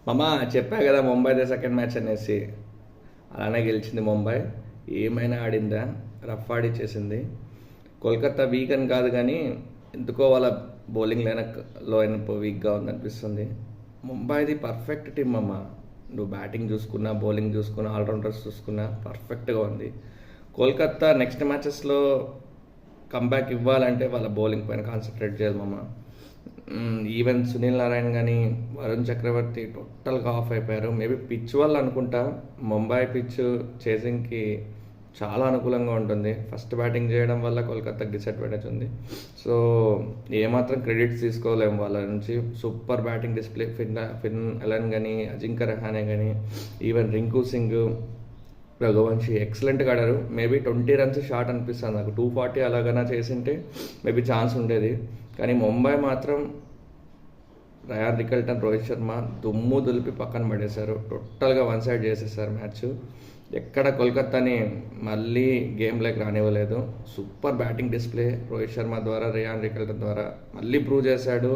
మామ చెప్పా కదా ముంబైదే సెకండ్ మ్యాచ్ అనేసి. అలానే గెలిచింది ముంబై. ఏమైనా ఆడిందా, రఫ్ ఆడిచ్చేసింది. కోల్కతా వీక్ అని కాదు కానీ ఎందుకో వాళ్ళ బౌలింగ్ లో అయిన వీక్గా ఉందనిపిస్తుంది. ముంబైది పర్ఫెక్ట్ టీమ్ అమ్మ. నువ్వు బ్యాటింగ్ చూసుకున్నా, బౌలింగ్ చూసుకున్నా, ఆల్రౌండర్స్ చూసుకున్నా పర్ఫెక్ట్గా ఉంది. కోల్కతా నెక్స్ట్ మ్యాచెస్లో కంబ్యాక్ ఇవ్వాలంటే వాళ్ళ బౌలింగ్ పైన కాన్సన్ట్రేట్ చేయాలి మామ. ఈవెన్ సునీల్ నారాయణ కానీ వరుణ్ చక్రవర్తి టోటల్గా ఆఫ్ అయిపోయారు. మేబీ పిచ్ వల్ల అనుకుంటా. ముంబై పిచ్ చేసింగ్కి చాలా అనుకూలంగా ఉంటుంది. ఫస్ట్ బ్యాటింగ్ చేయడం వల్ల కోల్కతాకి డిసడ్వాంటేజ్ ఉంది. సో ఏమాత్రం క్రెడిట్స్ తీసుకోలేము వాళ్ళ నుంచి. సూపర్ బ్యాటింగ్ డిస్ప్లే ఫిన్ ఎలన్ కానీ, అజింక్య రహానే కానీ, ఈవెన్ రింకు సింగ్, రఘువంశీ ఎక్సలెంట్గా ఆడారు. మేబీ 20 runs షార్ట్ అనిపిస్తుంది నాకు. 240 అలాగైనా చేసింటే మేబీ ఛాన్స్ ఉండేది. కానీ ముంబై మాత్రం రయాన్ రికల్టన్, రోహిత్ శర్మ దుమ్ము దులిపి పక్కన పడేశారు. టోటల్గా వన్ సైడ్ చేసేసారు మ్యాచ్. ఎక్కడ కోల్కతాని మళ్ళీ గేమ్లోకి రానివ్వలేదు. Super batting display Rohit Sharma ద్వారా, రయాన్ రికల్టన్ ద్వారా మళ్ళీ ప్రూవ్ చేశాడు.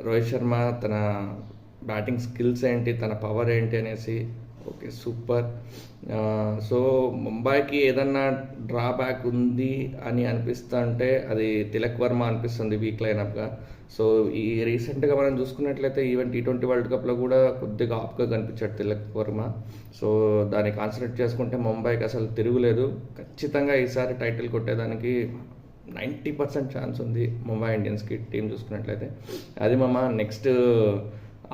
రోహిత్ శర్మ తన బ్యాటింగ్ స్కిల్స్ ఏంటి, తన పవర్ ఏంటి అనేసి. Okay, super. సో ముంబైకి ఏదన్నా డ్రాబ్యాక్ ఉంది అని అనిపిస్తుంటే అది తిలక్ వర్మ అనిపిస్తుంది వీక్ లైనప్గా. సో ఈ రీసెంట్గా మనం చూసుకున్నట్లయితే ఈవెన్ T20 వరల్డ్ కప్లో కూడా కొద్దిగా ఆఫ్గా కనిపించాడు తిలక్ వర్మ. సో దాన్ని కాన్సన్ట్రేట్ చేసుకుంటే ముంబైకి అసలు తిరుగులేదు. ఖచ్చితంగా ఈసారి టైటిల్ కొట్టేదానికి 90% ఛాన్స్ ఉంది ముంబై ఇండియన్స్కి. టీం చూసుకున్నట్లయితే అది మామ. Next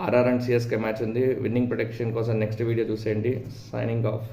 RR and CSK match ఉంది. విన్నింగ్ ప్రొటెక్షన్ కోసం నెక్స్ట్ వీడియో చూసేయండి. Signing of.